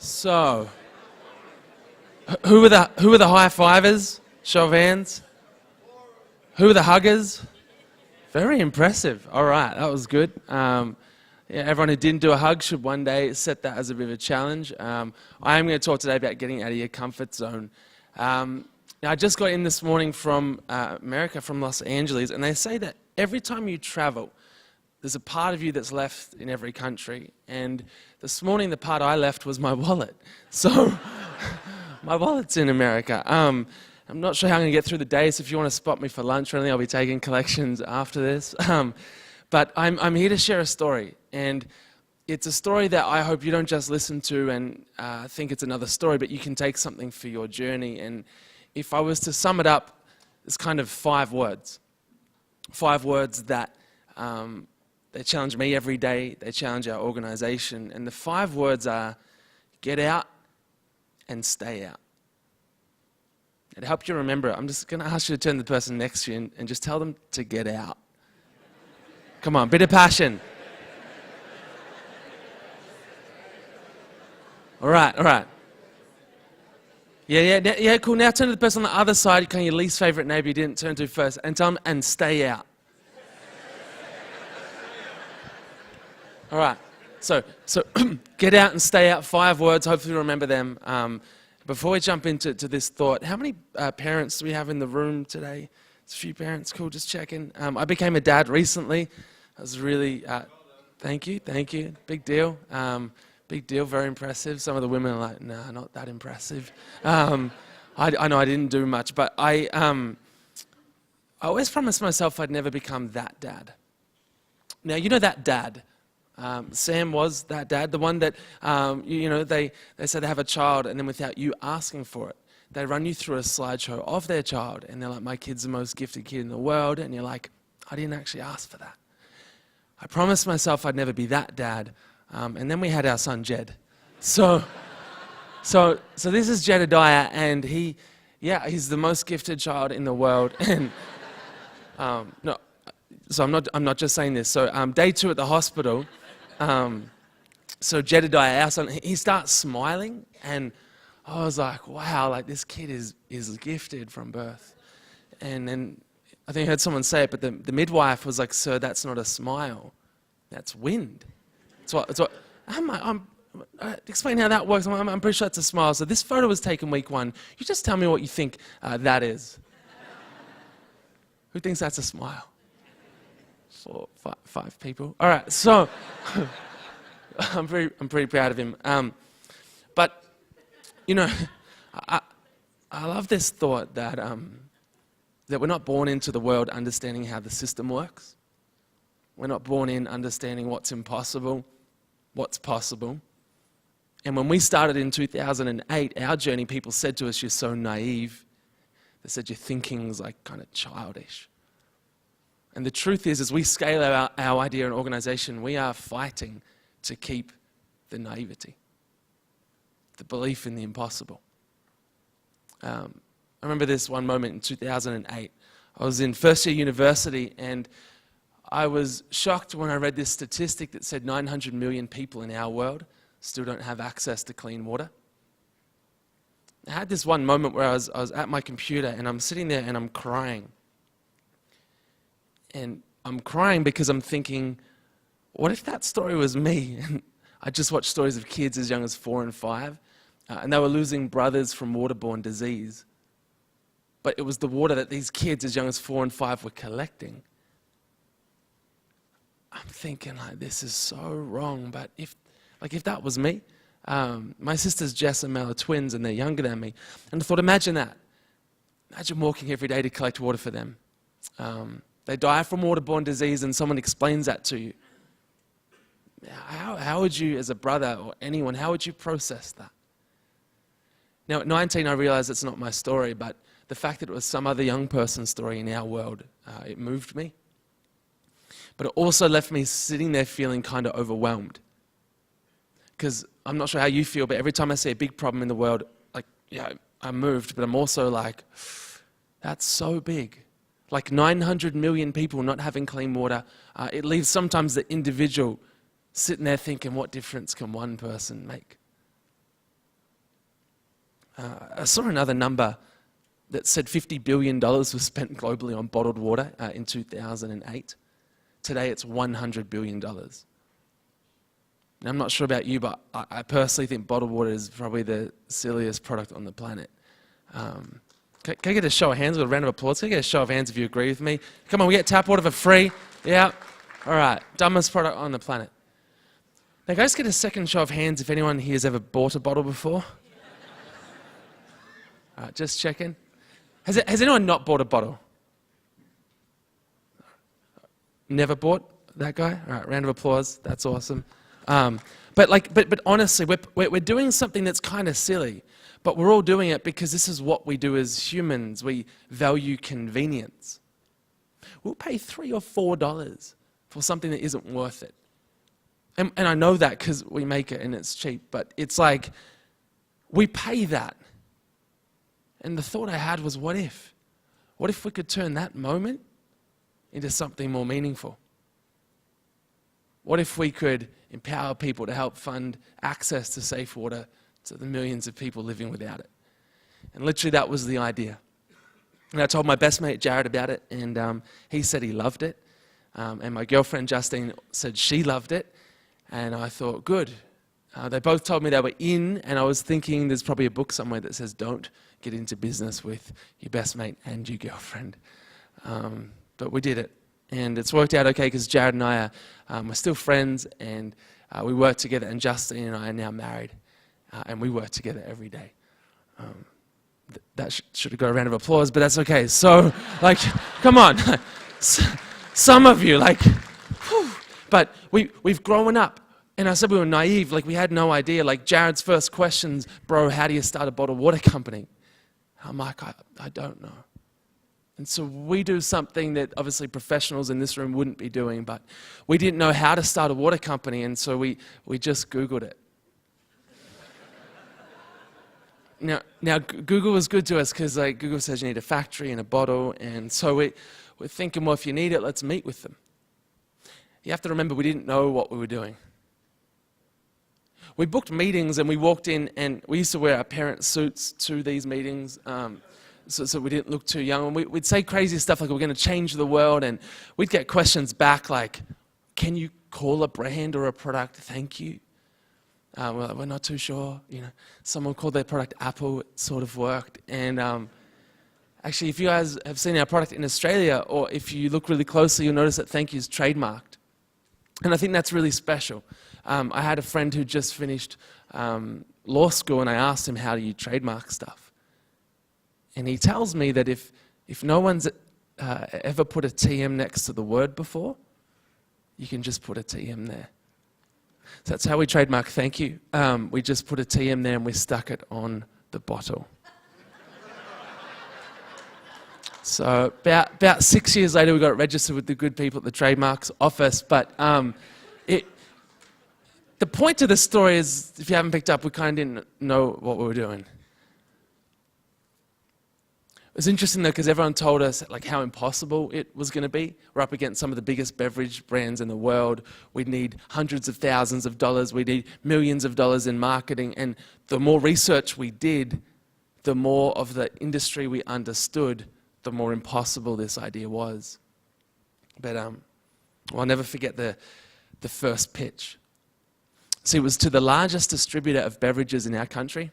So, who are the high fivers? Show of hands. Who are the huggers? Very impressive. All right, that was good. Yeah, everyone who didn't do a hug should one day set that as a bit of a challenge. I am going to talk today about getting out of your comfort zone. Now, I just got in this morning from America, from Los Angeles, and they say that every time you travel, there's a part of you that's left in every country. And this morning, the part I left was my wallet. So, my wallet's in America. I'm not sure how I'm going to get through the day, so if you want to spot me for lunch or anything, I'll be taking collections after this. But I'm here to share a story. And it's a story that I hope you don't just listen to and think it's another story, but you can take something for your journey. And if I was to sum it up, it's kind of 5 words. 5 words that they challenge me every day, they challenge our organization. And the 5 words are get out and stay out. And to help you remember it, I'm just going to ask you to turn to the person next to you and just tell them to get out. Come on, bit of passion. All right. Yeah, cool. Now turn to the person on the other side, kind of your least favorite neighbor you didn't turn to first, and tell them, and stay out. All right. So get out and stay out. 5 words. Hopefully you remember them. Before we jump into this thought, how many parents do we have in the room today? It's a few parents. Cool. Just checking. I became a dad recently. I was really. Thank you. Big deal. Big deal. Very impressive. Some of the women are like, nah, not that impressive. I know I didn't do much, but I always promised myself I'd never become that dad. Now you know that dad. Sam was that dad, the one that, they say they have a child and then without you asking for it, they run you through a slideshow of their child and they're like, my kid's the most gifted kid in the world. And you're like, I didn't actually ask for that. I promised myself I'd never be that dad. And then we had our son, Jed. So this is Jedediah, and he's the most gifted child in the world. And no, so I'm not just saying this. So day 2 at the hospital. So Jedediah, our son, he starts smiling, and I was like, wow, like this kid is gifted from birth. And then I think I heard someone say it, but the midwife was like, sir, that's not a smile, that's wind. It's what explain how that works. I'm pretty sure it's a smile. So this photo was taken week 1. You just tell me what you think that is. Who thinks that's a smile? 4, 5 people. All right, so I'm pretty proud of him. But I love this thought that we're not born into the world understanding how the system works. We're not born in understanding what's impossible, what's possible. And when we started in 2008, our journey, people said to us, "You're so naive." They said your thinking's like kind of childish. And the truth is, as we scale our idea and organization, we are fighting to keep the naivety, the belief in the impossible. I remember this one moment in 2008. I was in first year university, and I was shocked when I read this statistic that said 900 million people in our world still don't have access to clean water. I had this one moment where I was at my computer, and I'm sitting there and I'm crying. And I'm crying because I'm thinking, what if that story was me? And I just watched stories of kids as young as 4 and 5, and they were losing brothers from waterborne disease. But it was the water that these kids as young as 4 and 5 were collecting. I'm thinking, like, this is so wrong. But if that was me, my sisters Jess and Mel are twins, and they're younger than me. And I thought, imagine that. Imagine walking every day to collect water for them. They die from waterborne disease, and someone explains that to you. How would you, as a brother or anyone, how would you process that? Now, at 19, I realized it's not my story, but the fact that it was some other young person's story in our world, it moved me. But it also left me sitting there feeling kind of overwhelmed. Because I'm not sure how you feel, but every time I see a big problem in the world, I'm moved, but I'm also like, that's so big. Like 900 million people not having clean water. It leaves sometimes the individual sitting there thinking, what difference can one person make? I saw another number that said $50 billion was spent globally on bottled water in 2008. Today it's $100 billion. Now, I'm not sure about you, but I personally think bottled water is probably the silliest product on the planet. Can I get a show of hands with a round of applause? Can I get a show of hands if you agree with me? Come on, we get tap water for free. Yeah. All right. Dumbest product on the planet. Now, guys, get a second show of hands if anyone here has ever bought a bottle before. All right, just checking. Has anyone not bought a bottle? Never bought? That guy? All right, round of applause. That's awesome. But honestly, we're doing something that's kind of silly, but we're all doing it because this is what we do as humans. We value convenience. We'll pay $3 or $4 for something that isn't worth it. And I know that because we make it and it's cheap, but it's like we pay that. And the thought I had was, what if? What if we could turn that moment into something more meaningful? What if we could empower people to help fund access to safe water to the millions of people living without it? And literally that was the idea. And I told my best mate Jared about it, and he said he loved it. And my girlfriend Justine said she loved it. And I thought, good. They both told me they were in, and I was thinking there's probably a book somewhere that says don't get into business with your best mate and your girlfriend. But we did it. And it's worked out okay because Jared and I we're still friends, and we work together, and Justine and I are now married, and we work together every day. That should have got a round of applause, but that's okay. So, come on. Some of you, whew. But we've grown up. And I said we were naive, we had no idea. Jared's first questions, bro, how do you start a bottled water company? I'm like, I don't know. And so we do something that obviously professionals in this room wouldn't be doing, but we didn't know how to start a water company, and so we just Googled it. Now Google was good to us because Google says you need a factory and a bottle, and so we're thinking, well, if you need it, let's meet with them. You have to remember we didn't know what we were doing. We booked meetings and we walked in, and we used to wear our parents' suits to these meetings so we didn't look too young. And we'd say crazy stuff like we're going to change the world, and we'd get questions back like, can you call a brand or a product Thankyou? We're not too sure. Someone called their product Apple. It sort of worked. And actually, if you guys have seen our product in Australia, or if you look really closely, you'll notice that Thankyou's trademarked. And I think that's really special. I had a friend who just finished law school, and I asked him, how do you trademark stuff? And he tells me that if no one's ever put a TM next to the word before, you can just put a TM there. So that's how we trademark Thankyou. We just put a TM there and we stuck it on the bottle. So about 6 years later, we got it registered with the good people at the trademarks office. But the point of the story is, if you haven't picked up, we kind of didn't know what we were doing. It was interesting though, because everyone told us how impossible it was going to be. We're up against some of the biggest beverage brands in the world. We'd need hundreds of thousands of dollars. We'd need millions of dollars in marketing. And the more research we did, the more of the industry we understood, the more impossible this idea was. But I'll never forget the first pitch. See, it was to the largest distributor of beverages in our country,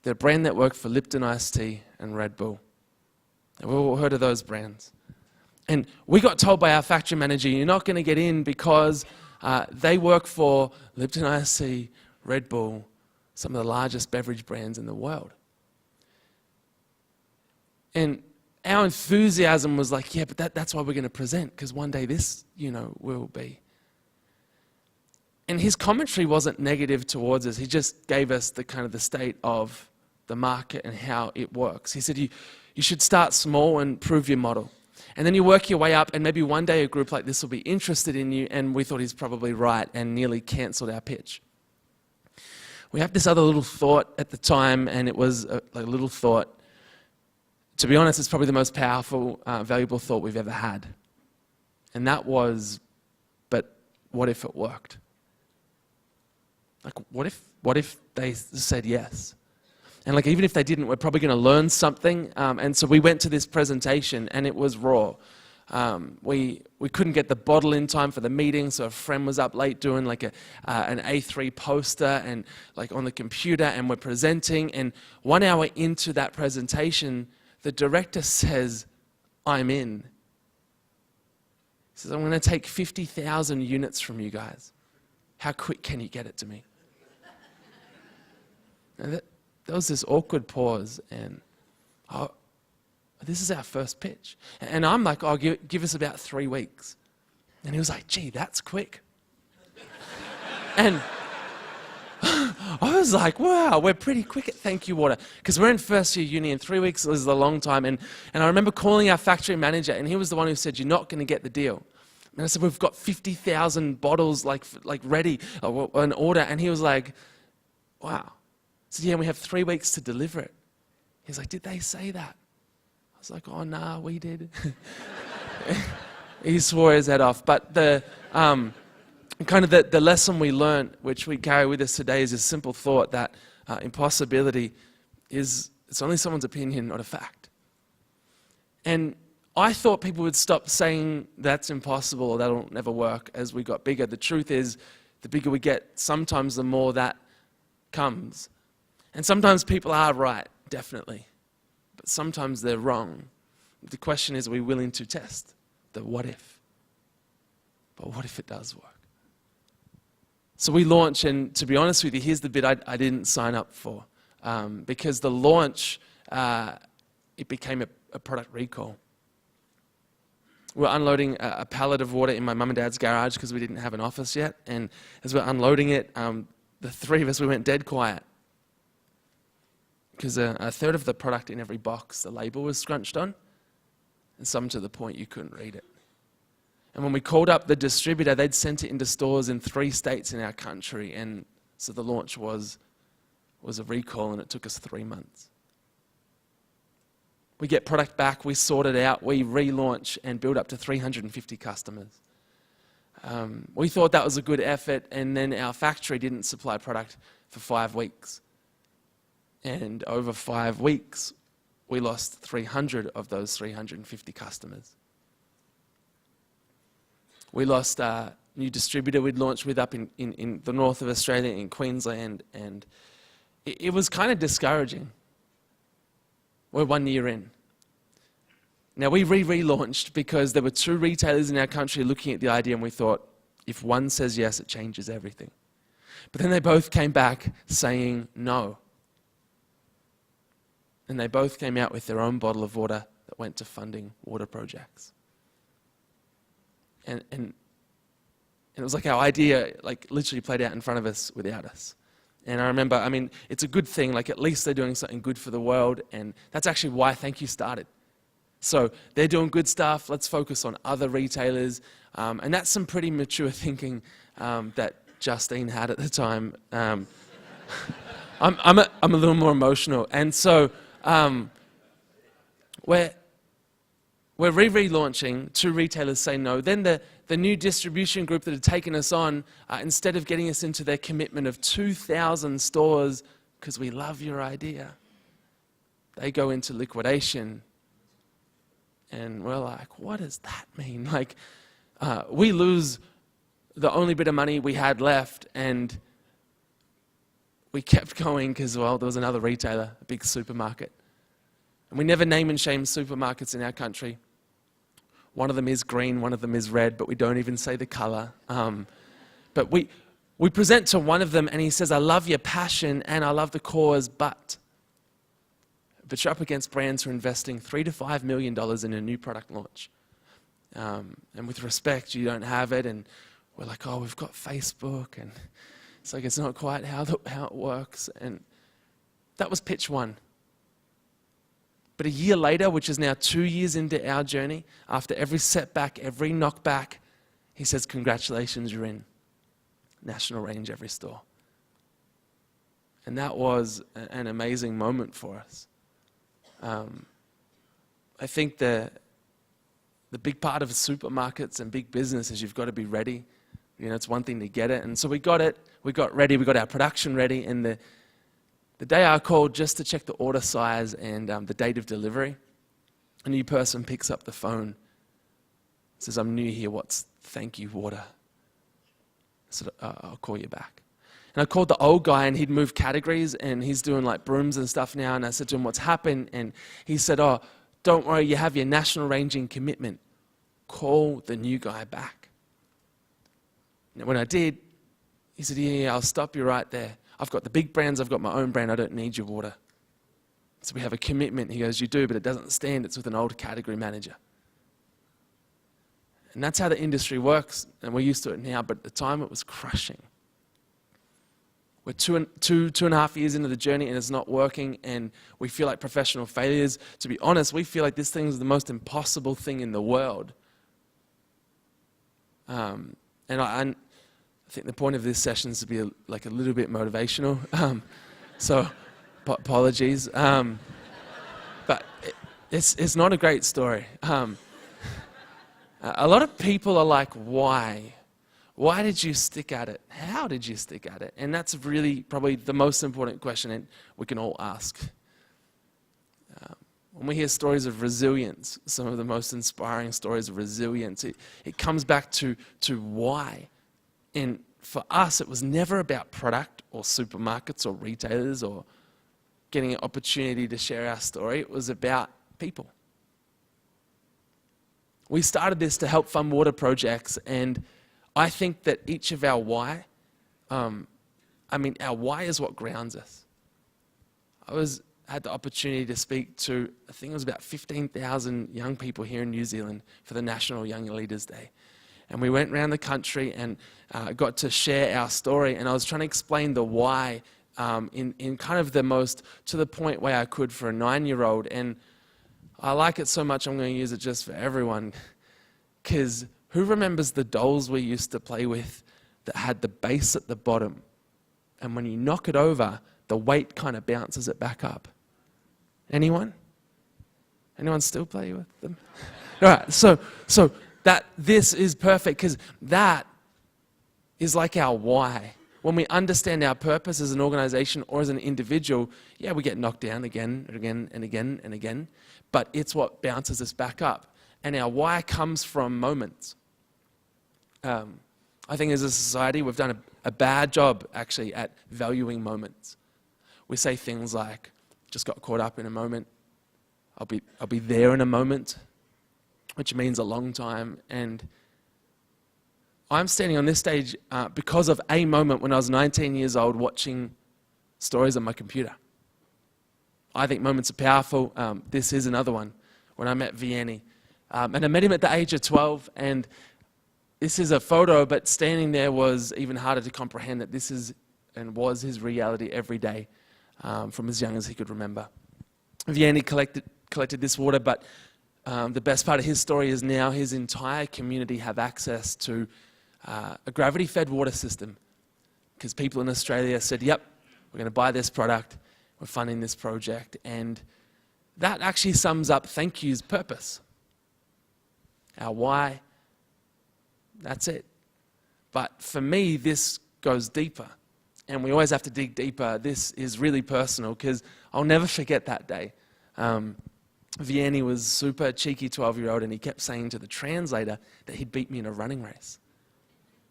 the brand network for Lipton iced tea and Red Bull. And we've all heard of those brands. And we got told by our factory manager, you're not going to get in because they work for Lipton iced tea, Red Bull, some of the largest beverage brands in the world. And our enthusiasm was like, yeah, but that's why we're going to present, because one day this, will be. And his commentary wasn't negative towards us. He just gave us the state of the market and how it works. He said, you should start small and prove your model. And then you work your way up, and maybe one day a group like this will be interested in you. And we thought he's probably right and nearly cancelled our pitch. We have this other little thought at the time, and it was a little thought. To be honest, it's probably the most powerful, valuable thought we've ever had. And that was, but what if it worked? What if they said yes? And like, even if they didn't, we're probably going to learn something. And so we went to this presentation, and it was raw. We couldn't get the bottle in time for the meeting, so a friend was up late doing like an A3 poster and like on the computer, and we're presenting. And 1 hour into that presentation, the director says, "I'm in." He says, "I'm going to take 50,000 units from you guys. How quick can you get it to me?" And there was this awkward pause, and this is our first pitch. And I'm like, "Oh, give us about 3 weeks." And he was like, "Gee, that's quick." And I was like, wow, we're pretty quick at Thankyou Water. Because we're in first year uni, and 3 weeks is a long time. And I remember calling our factory manager, and he was the one who said, "You're not going to get the deal." And I said, "We've got 50,000 bottles like ready, an order." And he was like, "Wow." I said, "Yeah, and we have 3 weeks to deliver it." He's like, "Did they say that?" I was like, "Oh, nah, we did." He swore his head off. But the lesson we learned, which we carry with us today, is a simple thought that impossibility it's only someone's opinion, not a fact. And I thought people would stop saying that's impossible or that'll never work as we got bigger. The truth is, the bigger we get, sometimes the more that comes. And sometimes people are right, definitely. But sometimes they're wrong. The question is, are we willing to test the what if? But what if it does work? So we launch, and to be honest with you, here's the bit I didn't sign up for. Because the launch, it became a product recall. We're unloading a pallet of water in my mum and dad's garage because we didn't have an office yet. And as we're unloading it, the three of us, we went dead quiet. Because a third of the product in every box, the label was scrunched on, and some to the point you couldn't read it. And when we called up the distributor, they'd sent it into stores in 3 states in our country, and so the launch was a recall, and it took us 3 months. We get product back, we sort it out, we relaunch and build up to 350 customers. We thought that was a good effort, and then our factory didn't supply product for 5 weeks. And over 5 weeks, we lost 300 of those 350 customers. We lost a new distributor we'd launched with up in the north of Australia, in Queensland, and it was kind of discouraging. We're 1 year in. Now, we relaunched because there were 2 retailers in our country looking at the idea, and we thought, if one says yes, it changes everything. But then they both came back saying no. And they both came out with their own bottle of water that went to funding water projects. And it was like our idea literally played out in front of us without us. And I remember, it's a good thing, at least they're doing something good for the world, and that's actually why Thankyou started. So they're doing good stuff, let's focus on other retailers, and that's some pretty mature thinking that Justine had at the time. I'm a little more emotional, and so we're relaunching, 2 retailers say no. Then the new distribution group that had taken us on, instead of getting us into their commitment of 2,000 stores, because we love your idea, they go into liquidation. And we're like, what does that mean? We lose the only bit of money we had left, and we kept going because, well, there was another retailer, a big supermarket. And we never name and shame supermarkets in our country. One of them is green, one of them is red, but we don't even say the color. But we present to one of them, and he says, "I love your passion and I love the cause, but you're up against brands who are investing $3 to $5 million in a new product launch. And with respect, you don't have it." And we're like, "Oh, we've got Facebook." And it's like, it's not quite how it works. And that was pitch 1. But a year later, which is now 2 years into our journey, after every setback, every knockback, he says, "Congratulations, you're in. National range, every store." And that was an amazing moment for us. I think the big part of supermarkets and big business is you've got to be ready. It's one thing to get it. And so we got it, we got ready, we got our production ready, and The day I called just to check the order size and the date of delivery, a new person picks up the phone, says, "I'm new here, what's Thankyou water?" I said, "I'll call you back." And I called the old guy, and he'd moved categories, and he's doing like brooms and stuff now, and I said to him, "What's happened?" And he said, "Oh, don't worry, you have your national ranging commitment. Call the new guy back." And when I did, he said, yeah, I'll stop you right there. I've got the big brands, I've got my own brand, I don't need your water. So we have a commitment. He goes, "You do, but it doesn't stand, it's with an old category manager." And that's how the industry works, and we're used to it now, but at the time it was crushing. We're two and a half years into the journey, and it's not working, and we feel like professional failures. To be honest, we feel like this thing is the most impossible thing in the world. And I think the point of this session is to be a little bit motivational. So apologies. But it's not a great story. A lot of people are like, why? Why did you stick at it? How did you stick at it? And that's really probably the most important question we can all ask. When we hear stories of resilience, some of the most inspiring stories of resilience, it comes back to why. And for us, it was never about product or supermarkets or retailers or getting an opportunity to share our story. It was about people. We started this to help fund water projects, and I think that each of our why, our why is what grounds us. I had the opportunity to speak to, I think it was about 15,000 young people here in New Zealand for the National Young Leaders Day. And we went around the country and got to share our story, and I was trying to explain the why in kind of the most to the point way I could for a 9-year-old. And I like it so much I'm going to use it just for everyone. Because who remembers the dolls we used to play with that had the base at the bottom? And when you knock it over, the weight kind of bounces it back up. Anyone? Anyone still play with them? All right, so this is perfect, because that is like our why. When we understand our purpose as an organization or as an individual, yeah, we get knocked down again and again and again and again, but it's what bounces us back up. And our why comes from moments. I think as a society, we've done a bad job, actually, at valuing moments. We say things like, just got caught up in a moment, I'll be there in a moment, which means a long time. And I'm standing on this stage because of a moment when I was 19 years old watching stories on my computer. I think moments are powerful. This is another one. When I met Vianney. And I met him at the age of 12, and this is a photo, but standing there was even harder to comprehend that this is and was his reality every day from as young as he could remember. Vianney collected this water, but the best part of his story is now his entire community have access to a gravity-fed water system, because people in Australia said, yep, we're going to buy this product, we're funding this project, and that actually sums up Thankyou's purpose. Our why, that's it. But for me, this goes deeper, and we always have to dig deeper. This is really personal, because I'll never forget that day. Vianney was a super cheeky 12-year-old, and he kept saying to the translator that he'd beat me in a running race.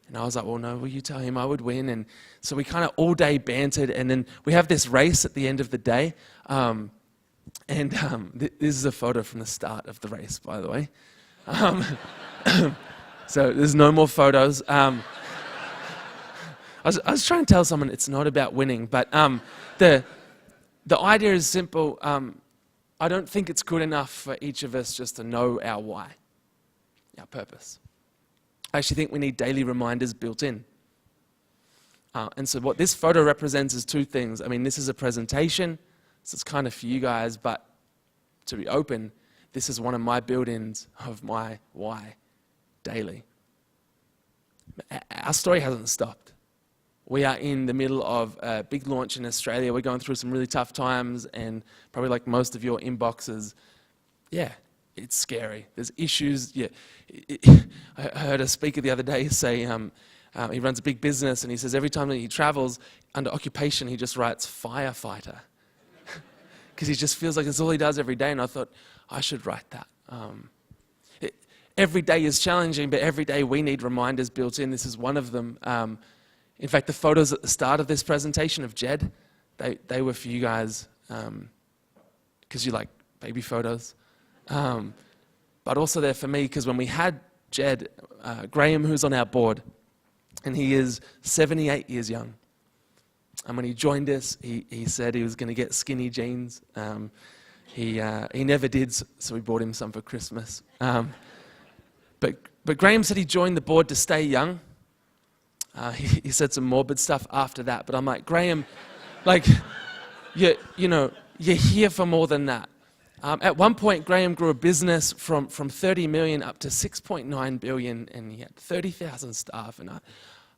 And I was like, well, no, will you tell him I would win? And so we kind of all day bantered, and then we have this race at the end of the day. This is a photo from the start of the race, by the way. So there's no more photos. I was trying to tell someone it's not about winning, but the idea is simple. I don't think it's good enough for each of us just to know our why, our purpose. I actually think we need daily reminders built in. And so what this photo represents is two things. I mean, this is a presentation, so it's kind of for you guys, but to be open, this is one of my build-ins of my why daily. Our story hasn't stopped. We are in the middle of a big launch in Australia. We're going through some really tough times, and probably like most of your inboxes, yeah, it's scary. There's issues. Yeah, I heard a speaker the other day say He runs a big business, and he says every time that he travels, under occupation, he just writes firefighter. Because he just feels like it's all he does every day, and I thought, I should write that. Every day is challenging, but every day we need reminders built in. This is one of them. In fact, the photos at the start of this presentation of Jed, they were for you guys, because you like baby photos. But also they're for me, because when we had Jed, Graham, who's on our board, and he is 78 years young. And when he joined us, he said he was going to get skinny jeans. He never did, so we bought him some for Christmas. But Graham said he joined the board to stay young. He said some morbid stuff after that, but I'm like, Graham, like, you're here for more than that. At one point, Graham grew a business from 30 million up to 6.9 billion, and he had 30,000 staff, and I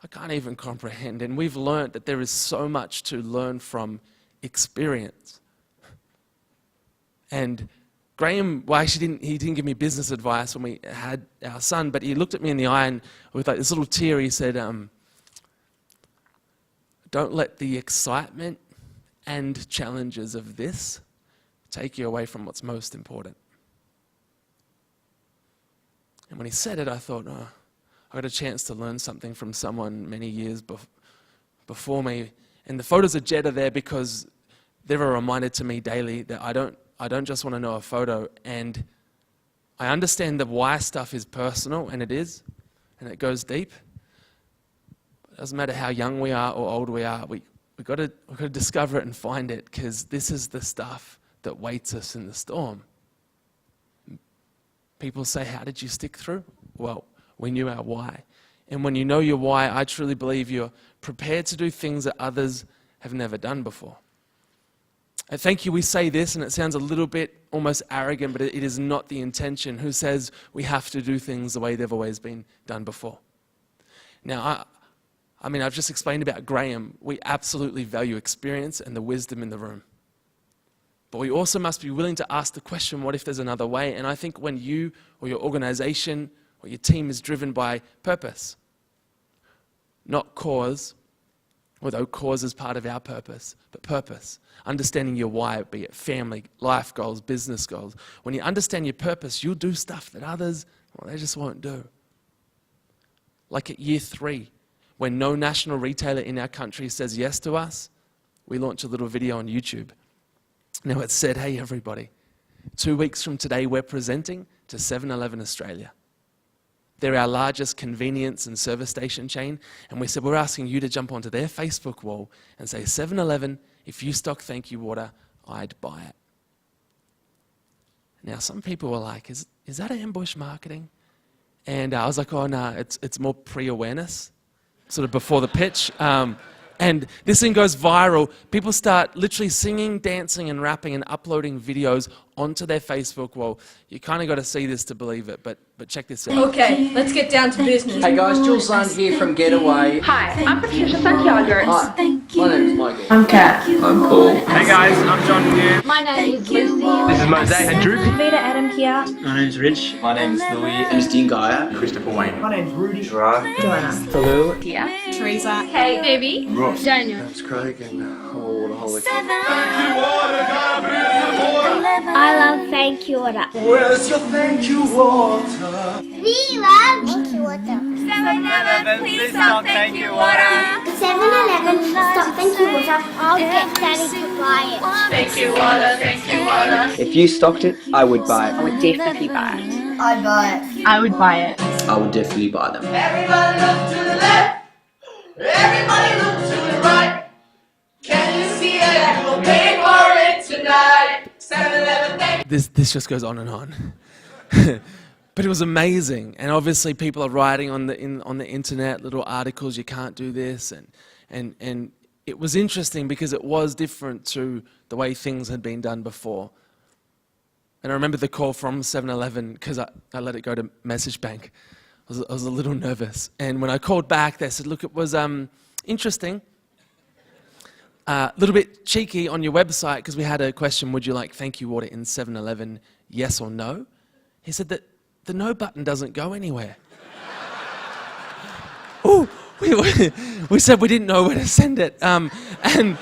can't even comprehend. And we've learned that there is so much to learn from experience. And Graham, well, actually he didn't give me business advice when we had our son, but he looked at me in the eye and with like this little tear, he said, don't let the excitement and challenges of this take you away from what's most important. And when he said it, I thought, oh, I got a chance to learn something from someone many years before me. And the photos of Jed are there because they're a reminder to me daily that I don't just want to know a photo, and I understand the why stuff is personal, and it is, and it goes deep. It doesn't matter how young we are or old we are, we've got to discover it and find it, because this is the stuff that waits us in the storm. People say, how did you stick through? Well, we knew our why. And when you know your why, I truly believe you're prepared to do things that others have never done before. At Thankyou, we say this, and it sounds a little bit almost arrogant, but it is not the intention. Who says we have to do things the way they've always been done before? Now, I've just explained about Graham. We absolutely value experience and the wisdom in the room. But we also must be willing to ask the question, what if there's another way? And I think when you or your organization or your team is driven by purpose, not cause, although cause is part of our purpose, but purpose. Understanding your why, be it family, life goals, business goals. When you understand your purpose, you'll do stuff that others, well, they just won't do. Like at year 3, when no national retailer in our country says yes to us, we launch a little video on YouTube. Now it said, hey everybody, 2 weeks from today we're presenting to 7-Eleven Australia. They're our largest convenience and service station chain, and we said we're asking you to jump onto their Facebook wall and say, 7-Eleven, if you stock Thankyou water, I'd buy it. Now some people were like, is that ambush marketing? And I was like, oh no, it's more pre-awareness, sort of before the pitch. And this thing goes viral. People start literally singing, dancing, and rapping and uploading videos onto their Facebook wall. You kind of got to see this to believe it, but check this out. Okay, let's get down to business. Hey guys, Jules Lund here from Getaway. Hi, I'm Patricia Santiago. Hi, my name is Michael. I'm Kat. I'm Paul. Hey guys, I'm John here. My name is Lucy. This is Mosaic and Drew. Vita Adam here. My name's Rich. My name's Louis. Christine Gaia. Christopher Wayne. My name's Rudy. Joanna. Hello. Tia. Teresa. Hey, baby. Ross. Daniel. It's Craig and Waterholic. I love Thankyou water. Where's your Thankyou water? We love Thankyou water. 7-Eleven, please stop Thankyou water. 7-Eleven, stop Thankyou water. I'll get Daddy to buy it. Thankyou water, Thankyou water. If you stocked it, I would buy I it. would definitely buy it. I'd buy it. I would buy it. I would definitely buy them. Everybody look to the left. Everybody look to the right. Can you see it? We'll pay for it tonight. 7-Eleven, thank This just goes on and on. But it was amazing, and obviously people are writing on the internet little articles. You can't do this, and it was interesting because it was different to the way things had been done before. And I remember the call from 7-Eleven because I let it go to message bank. I was a little nervous, and when I called back, they said, "Look, it was interesting." A little bit cheeky on your website because we had a question, would you like Thankyou water in 7-Eleven, yes or no? He said that the no button doesn't go anywhere. Ooh, we said we didn't know where to send it. And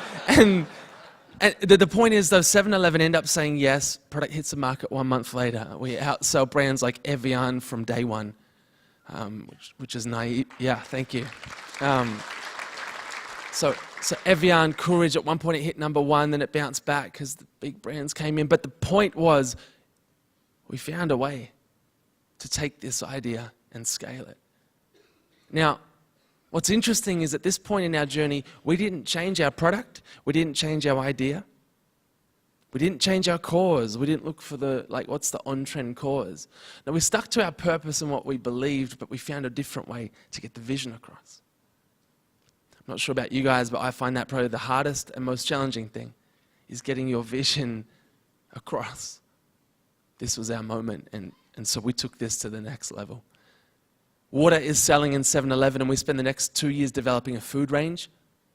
the point is, though, 7-Eleven end up saying yes. Product hits the market 1 month later. We outsell brands like Evian from day one, which is naive. Yeah, thank you. So Evian, Courage, at one point it hit #1, then it bounced back because the big brands came in. But the point was, we found a way to take this idea and scale it. Now, what's interesting is at this point in our journey, we didn't change our product, we didn't change our idea, we didn't change our cause, we didn't look for what's the on-trend cause. Now, we stuck to our purpose and what we believed, but we found a different way to get the vision across. I'm not sure about you guys, but I find that probably the hardest and most challenging thing is getting your vision across. This was our moment, and so we took this to the next level. Water is selling in 7-Eleven, and we spend the next 2 years developing a food range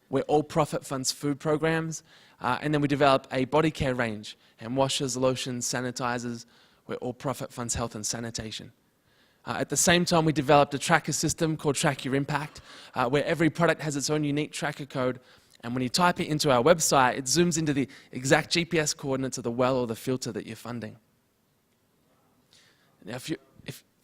where all profit funds food programs, and then we develop a body care range, and washes, lotions, sanitizers, where all profit funds health and sanitation. At the same time, we developed a tracker system called Track Your Impact, where every product has its own unique tracker code, and when you type it into our website, it zooms into the exact GPS coordinates of the well or the filter that you're funding. Now,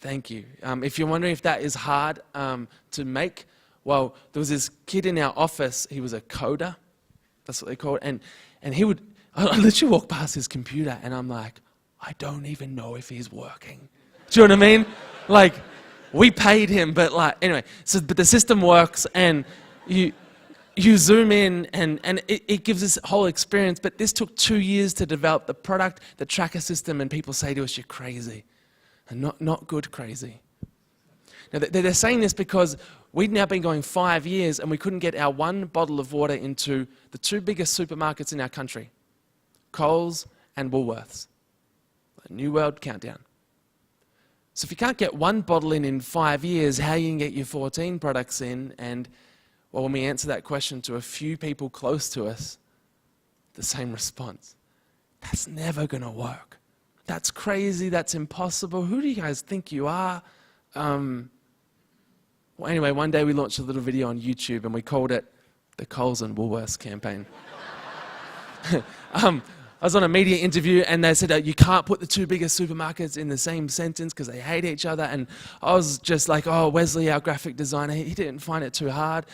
thank you. If you're wondering if that is hard to make, well, there was this kid in our office, he was a coder, that's what they call it, and I literally walk past his computer and I'm like, I don't even know if he's working. Do you know what I mean? Like, we paid him, but anyway, but the system works, and you zoom in, and it gives this whole experience, but this took 2 years to develop the product, the tracker system, and people say to us, you're crazy. And not good crazy. Now, they're saying this because we'd now been going 5 years and we couldn't get our one bottle of water into the 2 biggest supermarkets in our country, Coles and Woolworths. A New World countdown. So if you can't get one bottle in 5 years, how you can get your 14 products in? And well, when we answer that question to a few people close to us, the same response. That's never going to work. That's crazy, that's impossible. Who do you guys think you are? Well, anyway, one day we launched a little video on YouTube and we called it the Coles and Woolworths campaign. I was on a media interview and they said, you can't put the 2 biggest supermarkets in the same sentence because they hate each other. And I was just like, oh, Wesley, our graphic designer, he didn't find it too hard.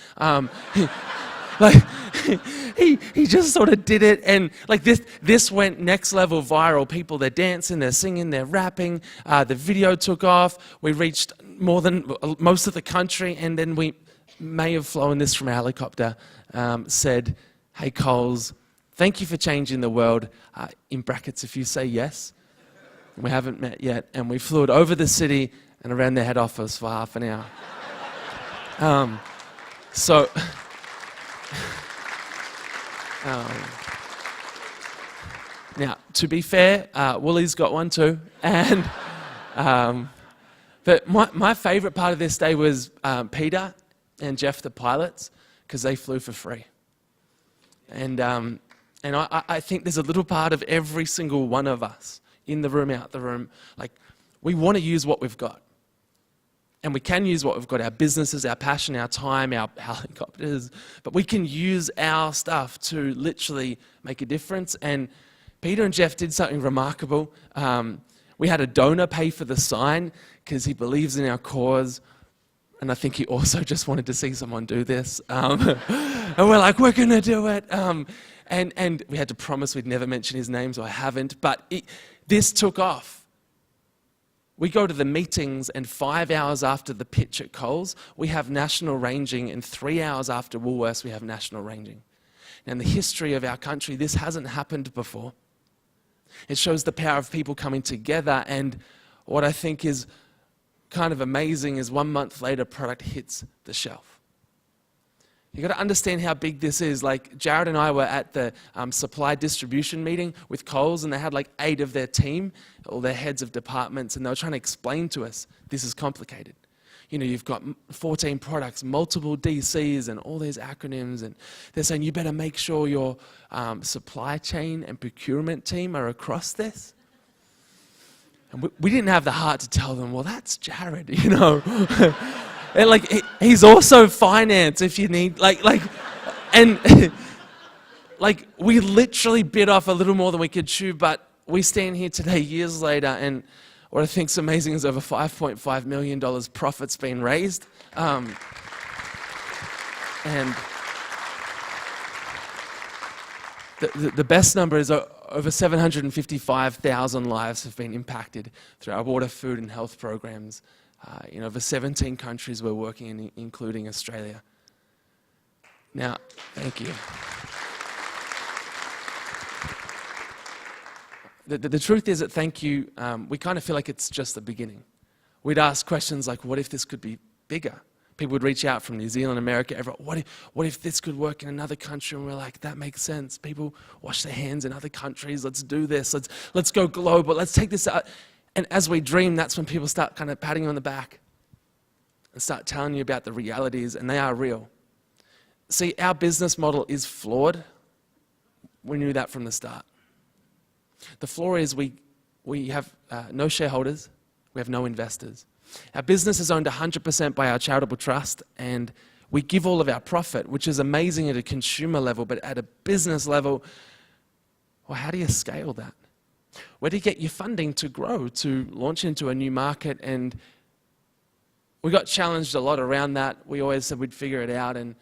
He just sort of did it, and this went next level viral. People, they're dancing, they're singing, they're rapping. The video took off. We reached most of the country, and then we may have flown this from a helicopter. Said, "Hey Coles, thank you for changing the world." In brackets, if you say yes. We haven't met yet, and we flew it over the city and around their head office for half an hour. Now, to be fair, Woolies got one too, and but my favourite part of this day was Peter and Jeff, the pilots, because they flew for free, and I think there's a little part of every single one of us, in the room, out the room, like we want to use what we've got. And we can use what we've got, our businesses, our passion, our time, our helicopters, but we can use our stuff to literally make a difference. And Peter and Jeff did something remarkable. We had a donor pay for the sign because he believes in our cause. And I think he also just wanted to see someone do this. And we're like, we're going to do it. And we had to promise we'd never mention his name, so I haven't. But this took off. We go to the meetings, and 5 hours after the pitch at Coles, we have national ranging, and 3 hours after Woolworths, we have national ranging. Now, in the history of our country, this hasn't happened before. It shows the power of people coming together, and what I think is kind of amazing is 1 month later, product hits the shelf. You've got to understand how big this is. Like, Jared and I were at the supply distribution meeting with Coles, and they had like 8 of their team, all their heads of departments, and they were trying to explain to us, this is complicated. You know, you've got 14 products, multiple DCs, and all these acronyms, and they're saying, you better make sure your supply chain and procurement team are across this. And we didn't have the heart to tell them, well, that's Jared, you know. And like, he's also finance if you need, and like, we literally bit off a little more than we could chew, but we stand here today years later, and what I think's amazing is over $5.5 million profits being raised. And the best number is over 755,000 lives have been impacted through our water, food, and health programs in over 17 countries we're working in, including Australia. Now, thank you. The truth is that Thankyou, we kind of feel like it's just the beginning. We'd ask questions like, what if this could be bigger? People would reach out from New Zealand, America, everyone, what if this could work in another country? And we're like, that makes sense. People wash their hands in other countries. Let's do this. Let's go global. Let's take this out. And as we dream, that's when people start kind of patting you on the back and start telling you about the realities, and they are real. See, our business model is flawed. We knew that from the start. The flaw is we have no shareholders, we have no investors. Our business is owned 100% by our charitable trust, and we give all of our profit, which is amazing at a consumer level, but at a business level, well, how do you scale that? Where do you get your funding to grow, to launch into a new market? And we got challenged a lot around that. We always said we'd figure it out, and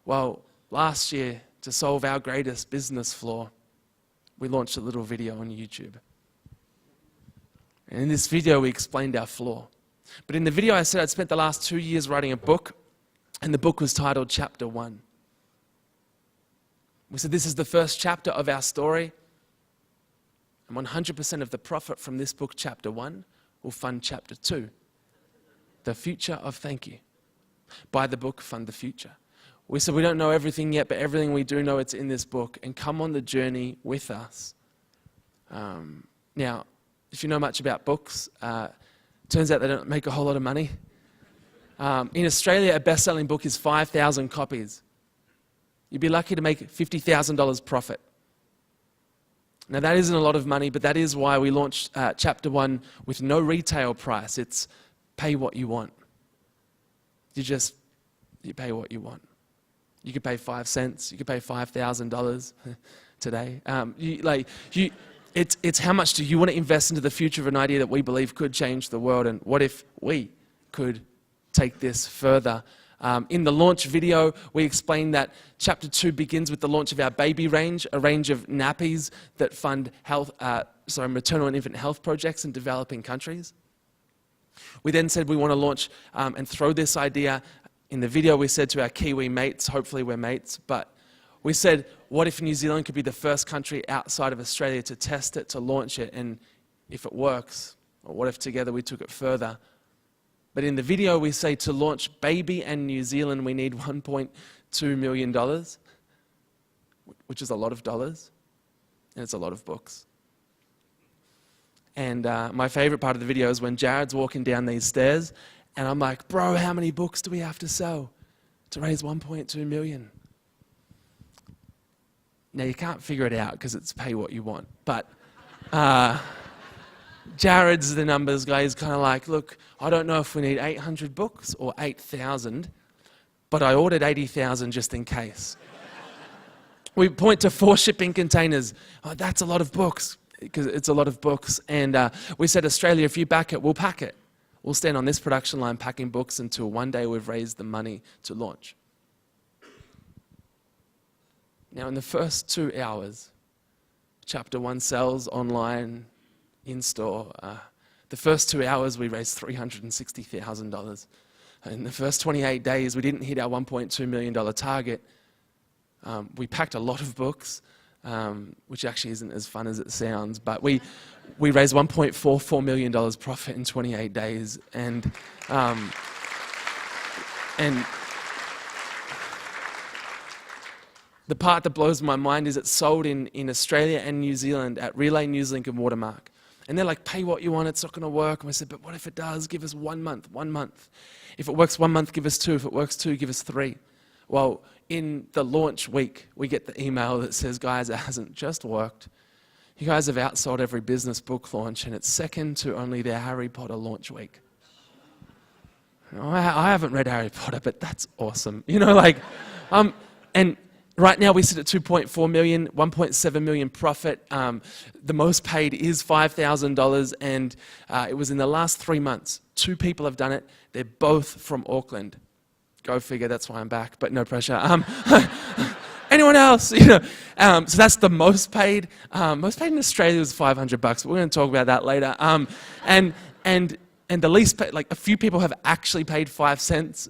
well, last year, to solve our greatest business flaw, we launched a little video on YouTube. And in this video, we explained our flaw. But in the video, I said I'd spent the last 2 years writing a book, and the book was titled Chapter 1. We said this is the first chapter of our story, and 100% of the profit from this book, Chapter 1, will fund Chapter 2, the future of Thankyou. Buy the book, fund the future. We said we don't know everything yet, but everything we do know, it's in this book, and come on the journey with us. Now, if you know much about books, turns out they don't make a whole lot of money. In Australia, a best-selling book is 5,000 copies. You'd be lucky to make $50,000 profit. Now, that isn't a lot of money, but that is why we launched Chapter 1 with no retail price. It's pay what you want. You pay what you want. You could pay 5 cents. You could pay $5,000 today. It's how much do you want to invest into the future of an idea that we believe could change the world, and what if we could take this further? In the launch video, we explained that Chapter 2 begins with the launch of our baby range, a range of nappies that fund maternal and infant health projects in developing countries. We then said we want to launch and throw this idea. In the video, we said to our Kiwi mates, hopefully we're mates, but we said, what if New Zealand could be the first country outside of Australia to test it, to launch it, and if it works, or what if together we took it further? But in the video, we say to launch baby and New Zealand, we need $1.2 million, which is a lot of dollars, and it's a lot of books. And my favorite part of the video is when Jared's walking down these stairs, and I'm like, bro, how many books do we have to sell to raise 1.2 million? Now, you can't figure it out because it's pay what you want. But Jared's the numbers guy. He's kind of like, look, I don't know if we need 800 books or 8,000, but I ordered 80,000 just in case. We point to 4 shipping containers. Oh, that's a lot of books, because it's a lot of books. And we said, Australia, if you back it, we'll pack it. We'll stand on this production line packing books until one day we've raised the money to launch. Now, in the first 2 hours, Chapter 1 sells online, in-store. The first 2 hours, we raised $360,000. In the first 28 days, we didn't hit our $1.2 million target. We packed a lot of books, which actually isn't as fun as it sounds, but we raised $1.44 million profit in 28 days, and the part that blows my mind is it's sold in Australia and New Zealand at Relay, Newslink, and Watermark. And they're like, pay what you want, it's not going to work. And we said, but what if it does? Give us 1 month, 1 month. If it works 1 month, give us 2. If it works 2, give us 3. Well, in the launch week, we get the email that says, guys, it hasn't just worked. You guys have outsold every business book launch, and it's second to only their Harry Potter launch week. I haven't read Harry Potter, but that's awesome. And right now we sit at 2.4 million, 1.7 million profit. The most paid is $5,000, and it was in the last 3 months. 2 people have done it. They're both from Auckland. Go figure, that's why I'm back, but no pressure. Anyone else? So that's the most paid. Most paid in Australia was $500, but we're going to talk about that later. And the least paid, like a few people have actually paid 5 cents.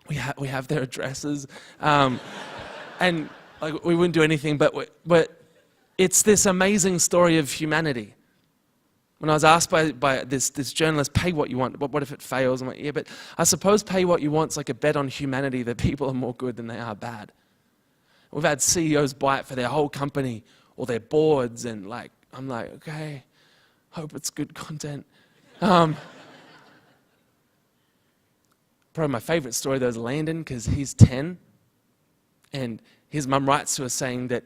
We have their addresses, and like we wouldn't do anything, but it's this amazing story of humanity. When I was asked by this journalist, pay what you want, what if it fails? I'm like, yeah, but I suppose pay what you want's like a bet on humanity that people are more good than they are bad. We've had CEOs buy it for their whole company or their boards, and I'm like, okay, hope it's good content. Probably my favorite story though is Landon, because he's 10, and his mum writes to us saying that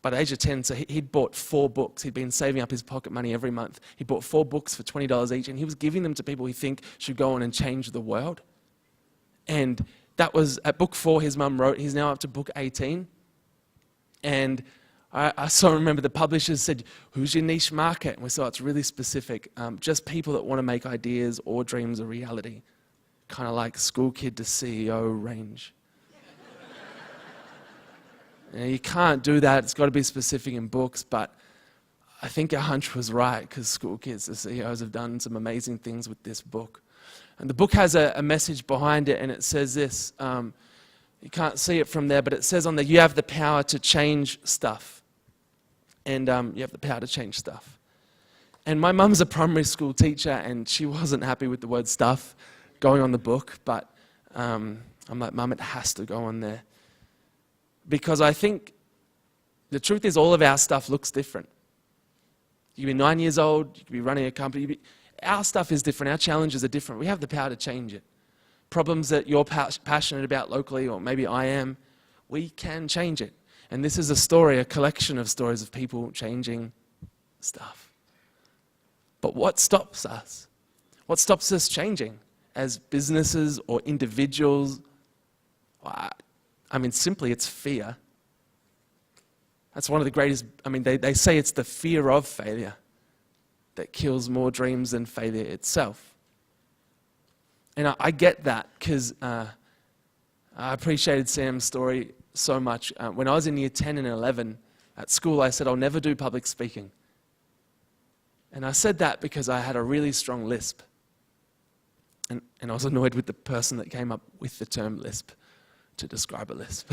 by the age of 10, so he'd bought 4 books. He'd been saving up his pocket money every month. He bought 4 books for $20 each, and he was giving them to people he think should go on and change the world. And that was at book 4 his mum wrote. He's now up to book 18. And I so remember the publishers said, who's your niche market? And we saw it's really specific. Just people that want to make ideas or dreams a reality. Kind of like school kid to CEO range. You can't do that. It's got to be specific in books, but I think our hunch was right, because school kids, the CEOs, have done some amazing things with this book. And the book has a message behind it, and it says this. You can't see it from there, but it says on there, you have the power to change stuff. And you have the power to change stuff. And my mum's a primary school teacher, and she wasn't happy with the word stuff going on the book, but I'm like, Mum, it has to go on there. Because I think the truth is all of our stuff looks different. You can be 9 years old, you could be running a company. Our stuff is different, our challenges are different. We have the power to change it. Problems that you're passionate about locally, or maybe I am, we can change it. And this is a story, a collection of stories of people changing stuff. But what stops us? What stops us changing as businesses or individuals? Simply it's fear. That's one of the greatest, they say it's the fear of failure that kills more dreams than failure itself. And I get that, because I appreciated Sam's story so much. When I was in year 10 and 11 at school, I said, I'll never do public speaking. And I said that because I had a really strong lisp. And I was annoyed with the person that came up with the term lisp to describe a lisp.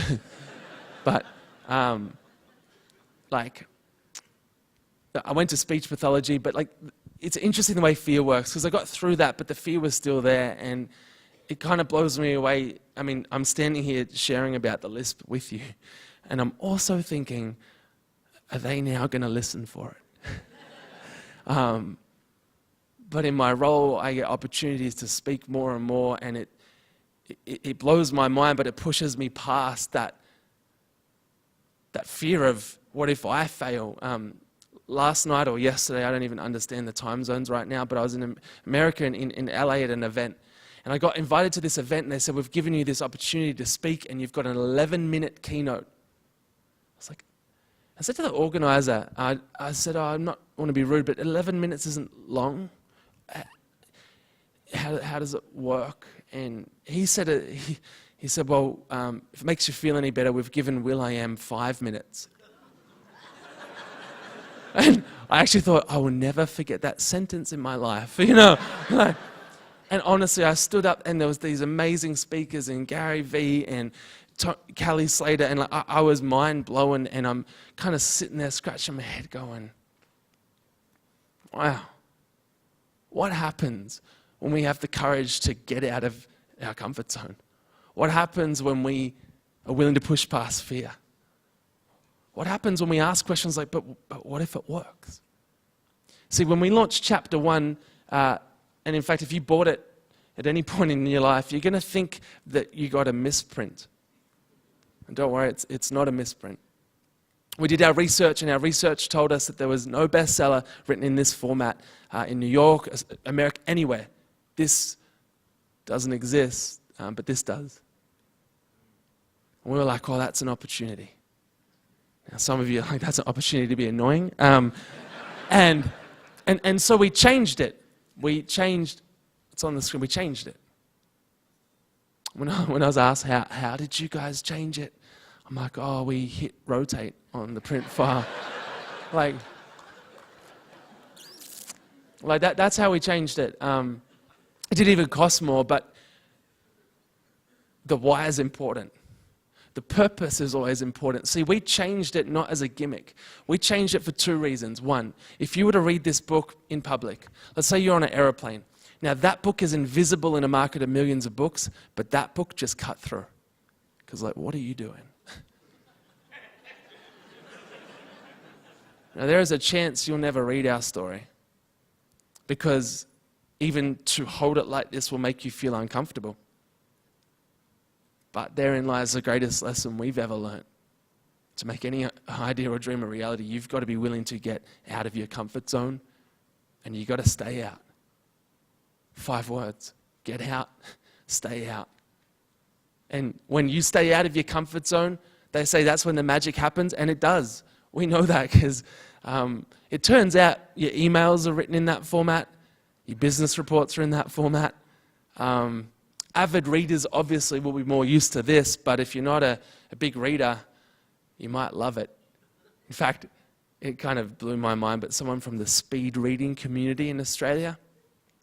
But, I went to speech pathology, but it's interesting the way fear works, because I got through that, but the fear was still there, and it kind of blows me away. I'm standing here sharing about the lisp with you, and I'm also thinking, are they now going to listen for it? But in my role, I get opportunities to speak more and more, and it blows my mind, but it pushes me past that fear of, what if I fail? Last night or yesterday, I don't even understand the time zones right now, but I was in America, in LA at an event, and I got invited to this event, and they said, we've given you this opportunity to speak, and you've got an 11-minute keynote. I said to the organizer, I said, I want to be rude, but 11 minutes isn't long. How does it work? And he said, well, if it makes you feel any better, we've given Will.i.am 5 minutes. And I actually thought, I will never forget that sentence in my life, And honestly, I stood up, and there was these amazing speakers, and Gary Vee and Kelly Slater, and I was mind blown, and I'm kind of sitting there scratching my head going, wow, what happens when we have the courage to get out of our comfort zone? What happens when we are willing to push past fear? What happens when we ask questions like, but what if it works? See, when we launched chapter 1, and in fact, if you bought it at any point in your life, you're going to think that you got a misprint. And don't worry, it's not a misprint. We did our research, and our research told us that there was no bestseller written in this format in New York, America, anywhere. This doesn't exist, but this does. And we were like, oh, that's an opportunity. Now, some of you are like, that's an opportunity to be annoying. And so we changed it. It's on the screen, we changed it. When I was asked, how did you guys change it? I'm like, oh, we hit rotate on the print file. like that's how we changed it. It didn't even cost more, but the why is important. The purpose is always important. See, we changed it not as a gimmick. We changed it for two reasons. One, if you were to read this book in public, let's say you're on an aeroplane. Now, that book is invisible in a market of millions of books, but that book just cut through. Because, like, what are you doing? Now, there is a chance you'll never read our story, because even to hold it like this will make you feel uncomfortable. But therein lies the greatest lesson we've ever learnt. To make any idea or dream a reality, you've got to be willing to get out of your comfort zone, and you've got to stay out. 5 words. Get out, stay out. And when you stay out of your comfort zone, they say that's when the magic happens, and it does. We know that because it turns out your emails are written in that format, your business reports are in that format. Avid readers obviously will be more used to this, but if you're not a big reader, you might love it. In fact, it kind of blew my mind, but someone from the speed reading community in Australia,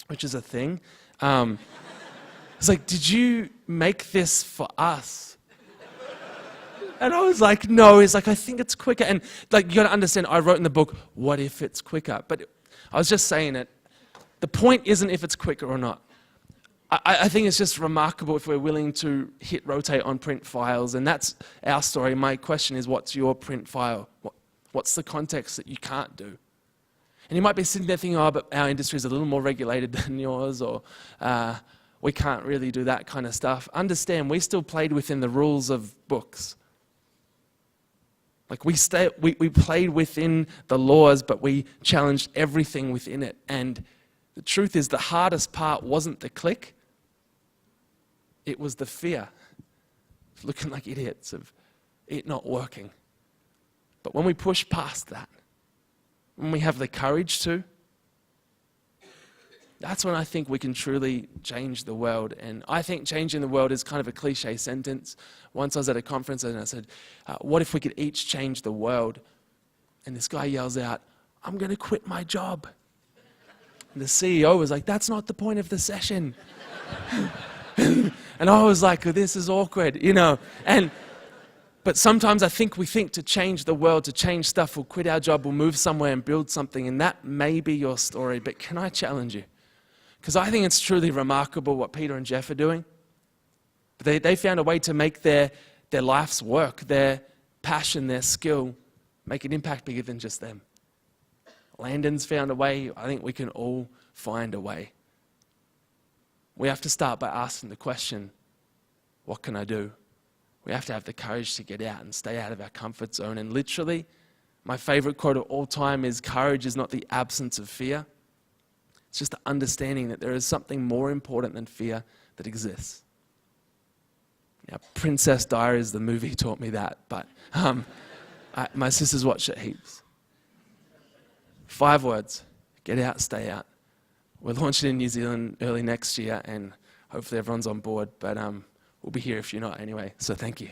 which is a thing, it's like, did you make this for us? And I was like, no. He's like, I think it's quicker. And like, you got to understand, I wrote in the book, what if it's quicker? But I was just saying it. The point isn't if it's quicker or not. I think it's just remarkable if we're willing to hit rotate on print files, and that's our story. My question is, what's your print file? What's the context that you can't do? And you might be sitting there thinking, oh, but our industry is a little more regulated than yours, or we can't really do that kind of stuff. Understand, we still played within the rules of books. Like we played within the laws, but we challenged everything within it. And the truth is, the hardest part wasn't the click. It was the fear of looking like idiots, of it not working. But when we push past that, when we have the courage to, that's when I think we can truly change the world. And I think changing the world is kind of a cliche sentence. Once I was at a conference and I said, what if we could each change the world? And this guy yells out, I'm going to quit my job. And the CEO was like, that's not the point of the session. And I was like, oh, this is awkward, you know. But sometimes I think we think to change the world, to change stuff, we'll quit our job, we'll move somewhere and build something. And that may be your story, but can I challenge you? Because I think it's truly remarkable what Peter and Jeff are doing. They found a way to make their life's work, their passion, their skill, make an impact bigger than just them. Landon's found a way. I think we can all find a way. We have to start by asking the question, what can I do? We have to have the courage to get out and stay out of our comfort zone. And literally, my favorite quote of all time is, courage is not the absence of fear. It's just the understanding that there is something more important than fear that exists. Now, Princess Diaries, the movie, taught me that, but my sisters watched it heaps. 5 words, get out, stay out. We're launching in New Zealand early next year, and hopefully everyone's on board, but we'll be here if you're not anyway, so thank you.